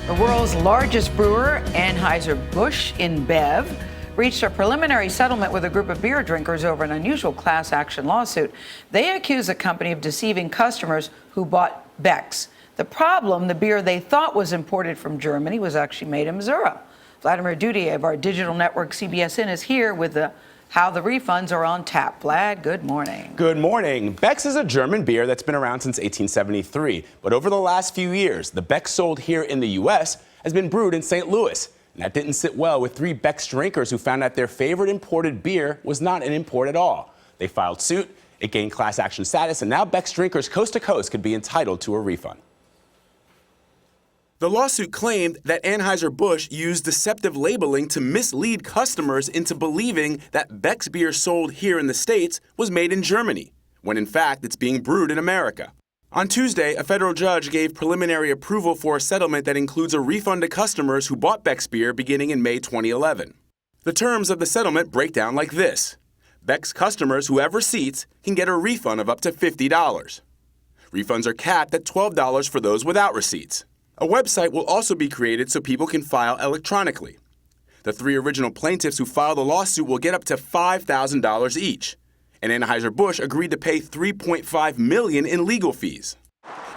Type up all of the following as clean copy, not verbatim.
The world's largest brewer, Anheuser Busch InBev, reached a preliminary settlement with a group of beer drinkers over an unusual class action lawsuit. They accuse the company of deceiving customers who bought Beck's. The problem, the beer they thought was imported from Germany was actually made in Missouri. Vladimir Duthiers of our digital network CBSN is here with how the refunds are on tap. Vlad, good morning. Good morning. Beck's is a German beer that's been around since 1873. But over the last few years, the Beck sold here in the U.S. has been brewed in St. Louis. And that didn't sit well with 3 Beck's drinkers who found out their favorite imported beer was not an import at all. They filed suit, it gained class action status, and now Beck's drinkers coast to coast could be entitled to a refund. The lawsuit claimed that Anheuser-Busch used deceptive labeling to mislead customers into believing that Beck's beer sold here in the States was made in Germany, when in fact it's being brewed in America. On Tuesday, a federal judge gave preliminary approval for a settlement that includes a refund to customers who bought Beck's beer beginning in May 2011. The terms of the settlement break down like this. Beck's customers who have receipts can get a refund of up to $50. Refunds are capped at $12 for those without receipts. A website will also be created so people can file electronically. The 3 original plaintiffs who filed the lawsuit will get up to $5,000 each, and Anheuser-Busch agreed to pay $3.5 million in legal fees.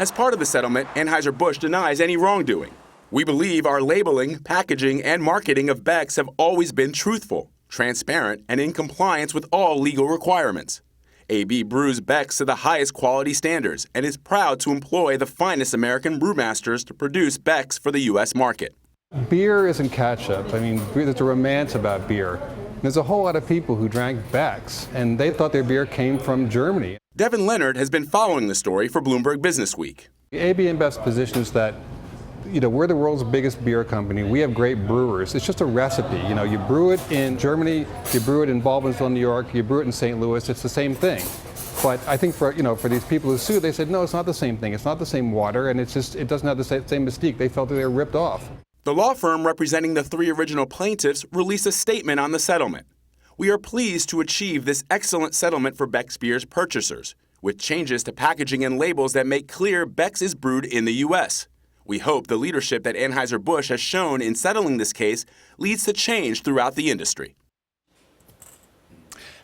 As part of the settlement, Anheuser-Busch denies any wrongdoing. We believe our labeling, packaging, and marketing of Beck's have always been truthful, transparent, and in compliance with all legal requirements. AB brews Beck's to the highest quality standards and is proud to employ the finest American brewmasters to produce Beck's for the U.S. market. Beer isn't ketchup. I mean, there's a romance about beer. There's a whole lot of people who drank Beck's, and they thought their beer came from Germany. Devin Leonard has been following the story for Bloomberg Businessweek. AB InBev's position is that, we're the world's biggest beer company. We have great brewers. It's just a recipe. You brew it in Germany, you brew it in Baldwinsville, New York, you brew it in St. Louis. It's the same thing. But I think for these people who sued, they said, no, it's not the same thing. It's not the same water, and it doesn't have the same mystique. They felt that they were ripped off. The law firm representing the 3 original plaintiffs released a statement on the settlement. We are pleased to achieve this excellent settlement for Beck's beer's purchasers, with changes to packaging and labels that make clear Beck's is brewed in the U.S. We hope the leadership that Anheuser-Busch has shown in settling this case leads to change throughout the industry.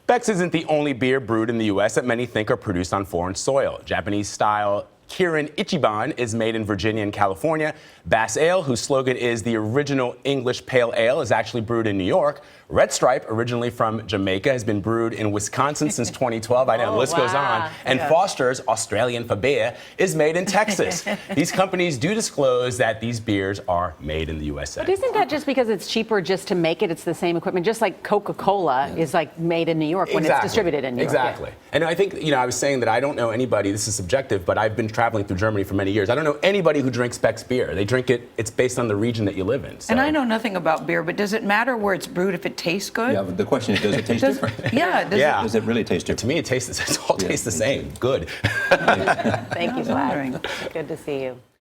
Beck's isn't the only beer brewed in the U.S. that many think are produced on foreign soil. Japanese-style Kirin Ichiban is made in Virginia and California. Bass Ale, whose slogan is the original English Pale Ale, is actually brewed in New York. Red Stripe, originally from Jamaica, has been brewed in Wisconsin since 2012. I know, the list goes on. And Foster's, Australian for beer, is made in Texas. These companies do disclose that these beers are made in the USA. But isn't that just because it's cheaper just to make it? It's the same equipment, just like Coca-Cola is like made in New York when it's distributed in New York. Exactly. And I think, I was saying that I don't know anybody, this is subjective, but I've been traveling through Germany for many years. I don't know anybody who drinks Beck's beer. They drink it, it's based on the region that you live in. So. And I know nothing about beer, but does it matter where it's brewed if it tastes good? Yeah, but the question is, does it taste different? Yeah. Does it really taste different? To me, it all tastes the same. Good. Thank you, Vlad. Good to see you.